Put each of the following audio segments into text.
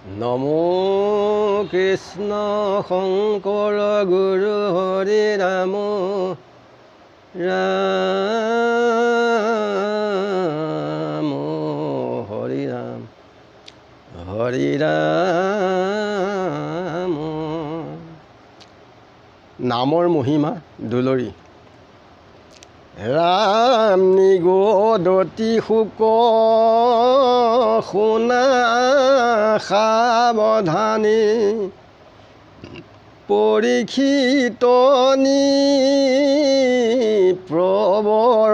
নমো কৃষ্ণ শংকৰ গুৰু হৰি ৰাম ৰাম হৰি ৰাম হৰি ৰাম। নামৰ মহিমা দুলৰি। ৰাম নিগদতি শুক শুনা সাৱধানী, পৰীক্ষিত নি প্ৰবৰ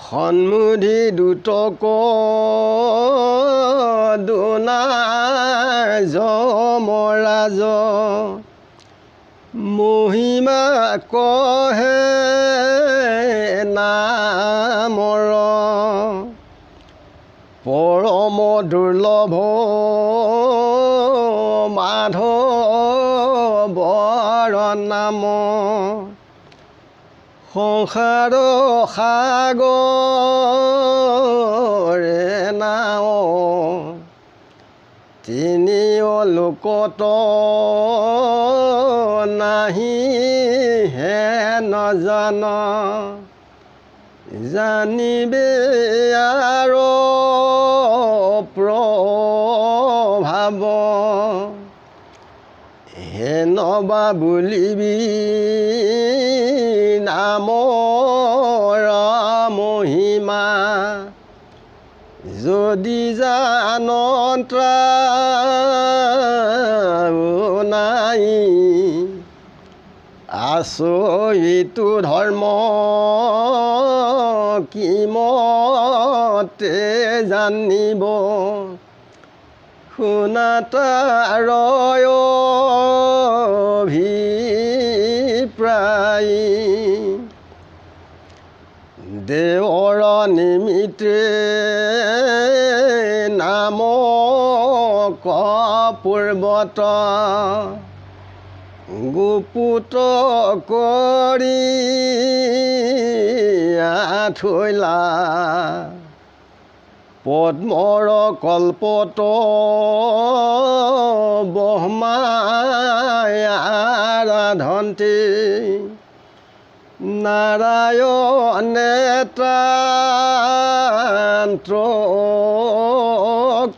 সন্মুধি দুটক দুনাই যমৰাজ, মহিমা কহে নামৰ পৰম দুৰ্লভ মাধৱৰ নাম। সংসাৰ সাগৰে নাও, তিনি লোকত নাহি হে নজান। জানিবে আৰু প্ৰভাৱ, হেনবা বুলিবি নামৰ মহিমা। যদি জান নাই আচৰিতো ধৰ্ম, কিমতে জানিব শুনা তাৰ অভিপ্ৰায়। দেৱৰ নিমিত্তে নামক পূৰ্বত, গোপুত কৰি থৈলা। পদ্মৰ কল্পত ব্ৰহ্মাই আৰাধন্তে, নাৰায়ণে ত্ৰান্ত্ৰ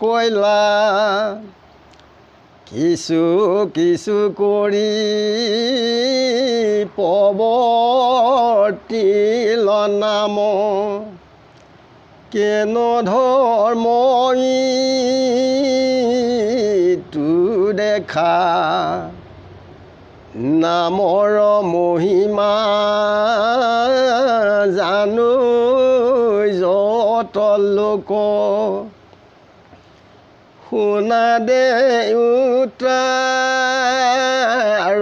কৈলা। কিছু কিছু কৰি প্ৰৱৰ্তিল নাম, কেন ধৰ্ম ইটো দেখা। নামৰ মহিমা জানো যত লোক, শুনা দেউতাৰ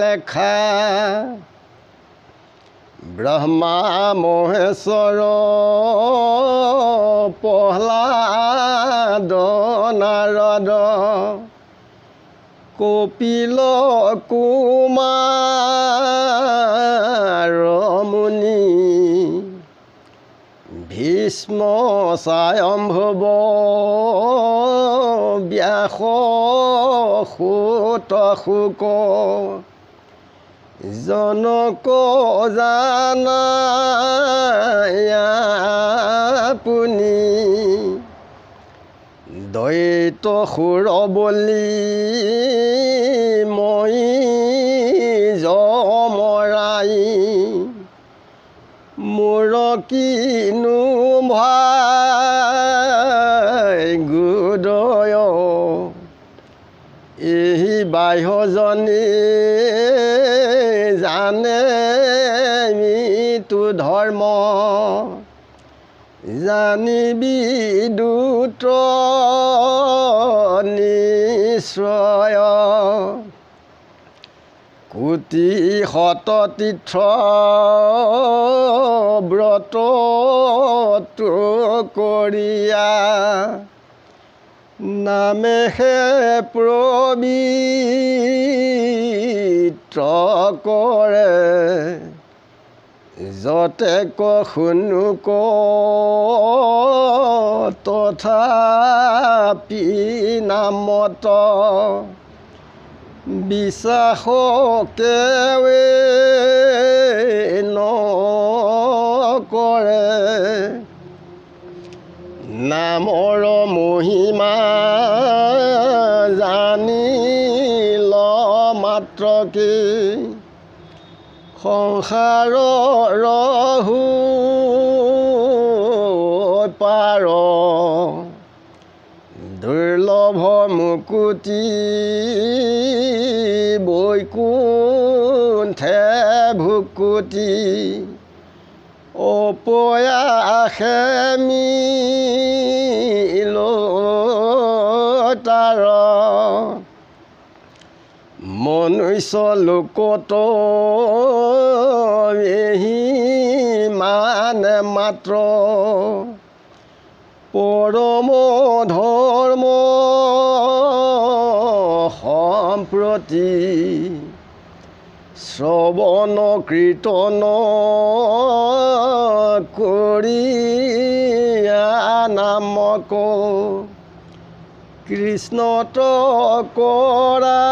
লেখা। ব্ৰহ্মা মহেশ্বৰ প্ৰহ্লাদ নাৰদ, কপিল কুমাৰ মুনি, ভীষ্ম স্বয়ম্ভৱ ব্যাস সূত শুক, জনক জানাই আপুনি। দৈত সুৰ বলি মই যমৰাই, মোৰ কিনো ভাই গুদয়। এই বাহ্যজনী জানে মৃত্যু ধৰ্ম, জানিবি দুত নিশ্চয়। কোটি শত তীৰ্থ ব্ৰত কৰিয়া, নামেহে পবিত্ৰ কৰে। যতে ক শুনো ক তথাপি নামত বিশ্বাসকেৱে নকৰে নামৰ মহিমা জানিল মাত্ৰকে সংসাৰৰ পাৰ দুৰ্লভ মুকুতি বৈকুণ্ঠে ভুকুতি অপয়াসে মিল তাৰ মনুষ্য লোকত এহি মানে মাত্ৰ পৰম ধৰ্ম সম্প্ৰতি শ্ৰৱণ কীৰ্তন কৰি নামক কৃষ্ণত কৰা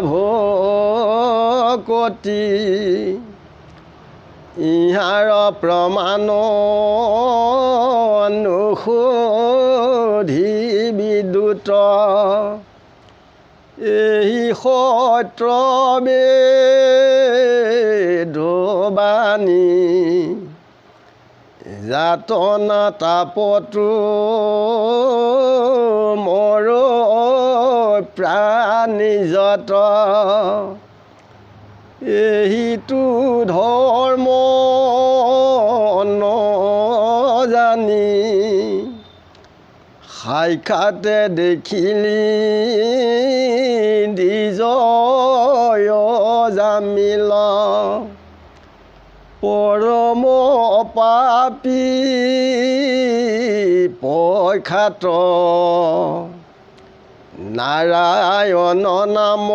ভকতি ইহাৰ প্ৰমাণ নুসুধি বিদ্যুত এই সত্ৰ বেদবাণী যাতনা তাপতো মৰ প্ৰাণীজত এইটো ধৰ্ম নজানি সাক্ষাতে দেখিলি দিজয় জামিল পৰম পাপী পখ্যাত নাৰায়ণ নাম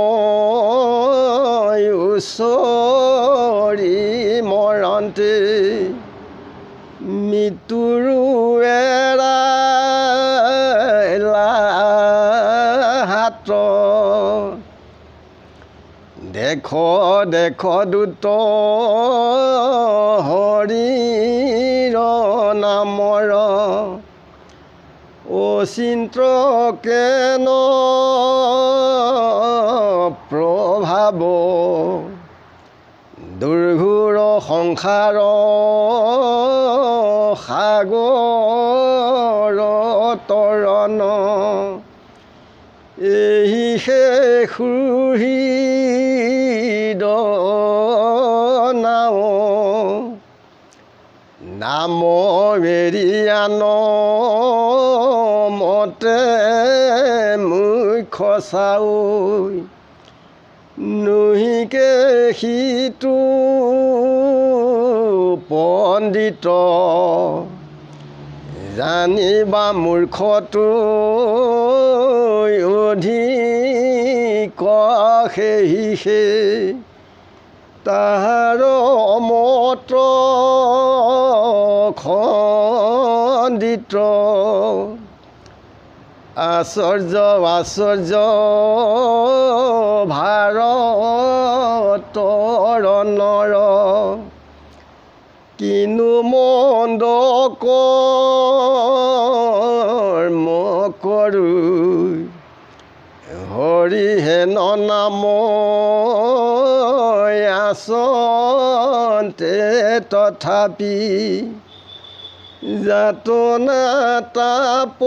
উচৰি মৰন্তে মৃত্যুৰো এৰা হাত দেখ দেখ দূত হৰিৰ নামৰ অচিন্ত্য কেন প্ৰভাৱ দুৰ্ঘোৰ সংসাৰ সাগৰ তৰণ এই সুহৃদ নাও নাম বেৰিয়ান মতে মুখ্য চাও নুহিকে সিটো পণ্ডিত জানিবা মূৰ্খটো অধিক সেহিহে তাহাৰ মত খণ্ডিত আশ্চৰ্য আশ্চৰ্য ভাৰতৰ নৰ কিনো মন্দ কৰ্ম কৰোঁ হৰিহেন নাম আচন্তে তথাপি যাতনা তাপত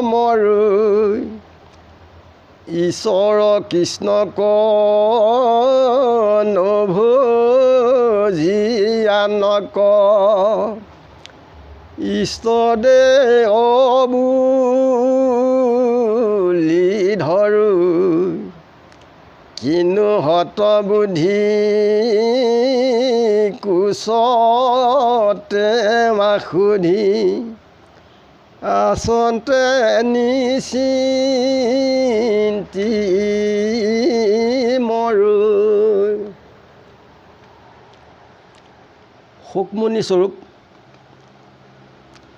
মৰো ঈশ্বৰ কৃষ্ণক নভজিয়ানক ইষ্টদে বুলি ধৰোঁ কিনো হত বুদ্ধি কুশতে সুধি আচন্তে নিচিন্তি মৰো শুকমুনি স্বৰূপ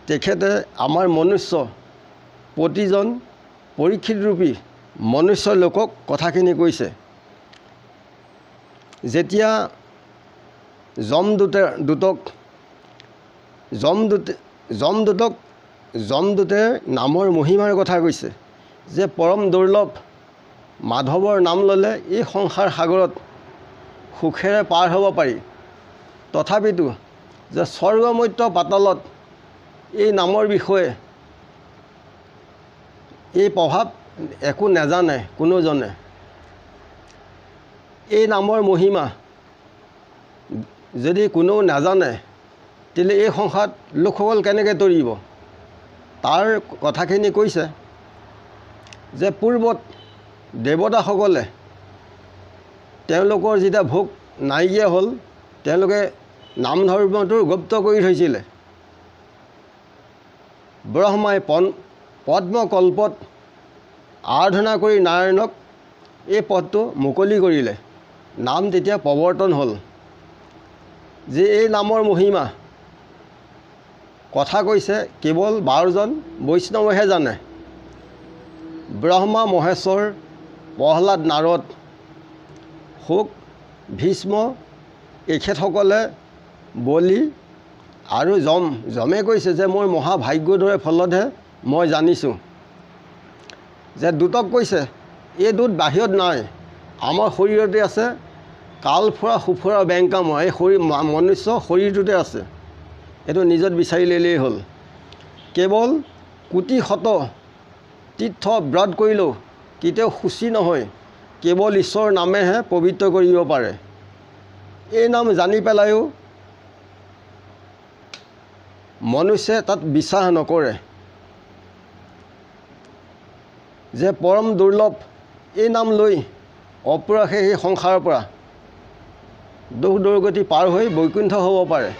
তেখেতে আমাৰ মনুষ্য প্ৰতিজন পৰীক্ষিতৰূপী মনুষ্য লোকক কথাখিনি কৈছে। যেতিয়া যমদূতে নামৰ মহিমাৰ কথা কৈছে যে পৰম দুৰ্লভ মাধৱৰ নাম ল'লে এই সংসাৰ সাগৰত সুখেৰে পাৰ হ'ব পাৰি। তথাপিতো যে স্বৰ্গমৰ্ত্য পাতালত এই নামৰ বিষয়ে এই প্ৰভাৱ একো নাজানে কোনোজনে। এই নামৰ মহিমা যদি কোনেও নাজানে তেতিয়াহ'লে এই সংসাৰত লোকসকল কেনেকৈ তৰিব। তাৰ কথাখিনি কৈছে যে পূৰ্বত দেৱতাসকলে তেওঁলোকৰ যেতিয়া ভোগ নাইকিয়া হ'ল তেওঁলোকে নাম ধৰ্মটো গুপ্ত কৰি থৈছিলে। ব্ৰহ্মাই পদ্মকল্পত আৰাধনা কৰি নাৰায়ণক এই পদটো মুকলি কৰিলে। নাম তেতিয়া প্ৰৱৰ্তন হ'ল যে এই নামৰ মহিমা কথা কৈছে কেৱল 12জন বৈষ্ণৱেহে জানে। ব্ৰহ্মা, মহেশ্বৰ, প্ৰহ্লাদ, নাৰদ, শুক, ভীষ্ম এখেতসকলে বলি আৰু যমে কৈছে যে মোৰ মহাভাগ্যদৰে ফলতহে মই জানিছোঁ। যে দূতক কৈছে এই দূত বাহিৰত নাই, আমাৰ শৰীৰতে আছে। কাল ফুৰা সুফুৰা বেংকাম এই মনুষ্য শৰীৰটোতে আছে। এইটো নিজত বিচাৰি ল'লেই হ'ল। কেৱল কোটি শত তীৰ্থ ব্ৰত কৰিলেও কেতিয়াও সূচী নহয়। কেৱল ঈশ্বৰৰ নামেহে পবিত্ৰ কৰিব পাৰে। এই নাম জানি পেলাইও মনুষ্যে তাত বিশ্বাস নকৰে যে পৰম দুৰ্লভ এই নাম লৈ অপৰাশে সেই সংসাৰৰ পৰা দুখ দুৰ্গতি পাৰ হৈ বৈকুণ্ঠ হ'ব পাৰে।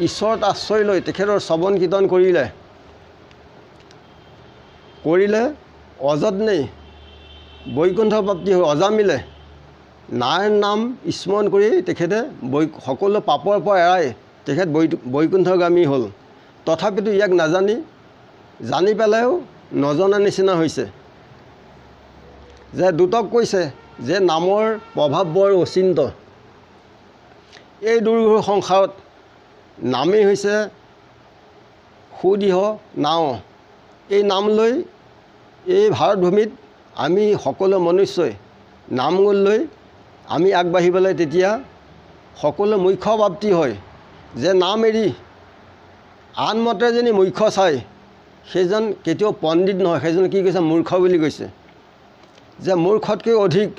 ঈশ্বৰত আশ্ৰয় লৈ তেখেতৰ শ্ৰৱণ কীৰ্তন কৰিলে অযত্নেই বৈকুণ্ঠ প্ৰাপ্তি হৈ অজামিলে নাৰায়ণ নাম স্মৰণ কৰি তেখেতে সকলো পাপৰ পৰা এৰাই তেখেত বৈকুণ্ঠগামী হ'ল। তথাপিতো ইয়াক জানি পেলাইও নজনা নিচিনা হৈছে। যে দূতক কৈছে যে নামৰ প্ৰভাৱ বৰ অচিন্ত। এই দুৰ্ঘৰ সংসাৰত নামেই হৈছে সুদৃঢ় নাও। এই নাম লৈ এই ভাৰতভূমিত আমি সকলো মনুষ্যই নাম লৈ আমি আগবাঢ়িবলৈ তেতিয়া সকলো মুখ্য প্ৰাপ্তি হয়। যে নাম এৰি আনমতে যদি মুখ্য চাই সেইজন কেতিয়াও পণ্ডিত নহয়, সেইজন কি কৈছে মূৰ্খ বুলি কৈছে। যে মূৰ্খতকৈ অধিক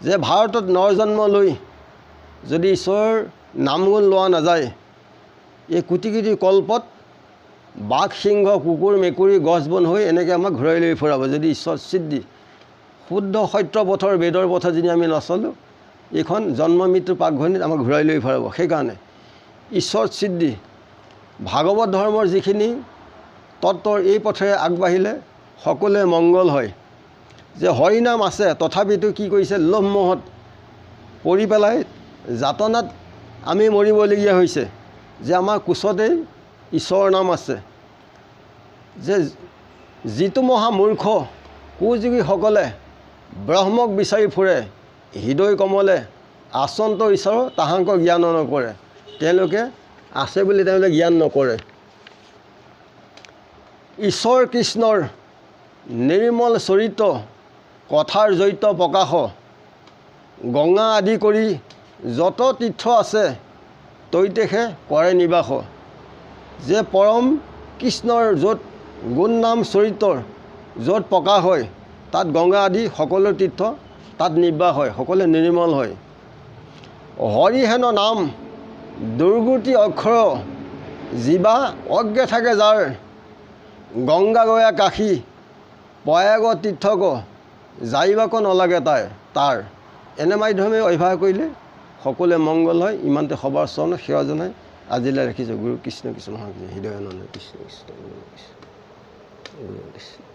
যে ভাৰতত নৰজন্ম লৈ যদি ঈশ্বৰৰ নামগুণ লোৱা নাযায় এই কোটি কোটি কল্পত বাঘ, সিংহ, কুকুৰ, মেকুৰী, গছ বন হৈ এনেকৈ আমাক ঘূৰাই লৈ ফুৰাব। যদি ঈশ্বৰ সিদ্ধি শুদ্ধ সত্য পথৰ বেদৰ পথত যদি আমি নচলোঁ এইখন জন্ম মৃত্যুৰ পাকঘনিত আমাক ঘূৰাই লৈ ফুৰাব। সেইকাৰণে ঈশ্বৰ সিদ্ধি ভাগৱত ধৰ্মৰ যিখিনি তত্ত্বৰ এই পথেৰে আগবাঢ়িলে সকলোৱে মংগল হয়। যে হৰিনাম আছে তথাপিতো কি কৰিছে লোভ মোহত পৰি পেলাই যাতনাত আমি মৰিবলগীয়া হৈছে। যে আমাৰ কোচতেই ঈশ্বৰৰ নাম আছে। যে যিটো মহামূৰ্খ কুযোগীসকলে ব্ৰহ্মক বিচাৰি ফুৰে হৃদয় কমলে আচন্ত ঈশ্বৰ তাহাংক জ্ঞান নকৰে। তেওঁলোকে আছে বুলি তেওঁলোকে জ্ঞান নকৰে। ঈশ্বৰ কৃষ্ণৰ নিৰ্মল চৰিত্ৰ কথাৰ জৈত প্ৰকাশ গংগা আদি কৰি যত তীৰ্থ আছে তৈতেষে কৰে নিবাস। যে পৰম কৃষ্ণৰ য'ত গুণ নাম চৰিত্ৰৰ য'ত প্ৰকাশ হয় তাত গংগা আদি সকলো তীৰ্থ তাত নিবাস হয়, সকলোৱে নিৰ্মল হয়। হৰিহেন নাম দুৰ্গতি অক্ষৰ জীৱা অজ্ঞে থাকে যাৰ গংগা গয়া কাশী প্ৰয়াগ তীৰ্থক যাইবাক নালাগে তাৰ এনে মাধ্যমে অভ্যাস কৰিলে সকলোৱে মংগল হয়। ইমানতে সবাৰ চৰণত সেৱা জনাই আজিলৈ ৰাখিছোঁ। গুৰু কৃষ্ণ কৃষ্ণ হৃদয়ানন্দ কৃষ্ণ কৃষ্ণ।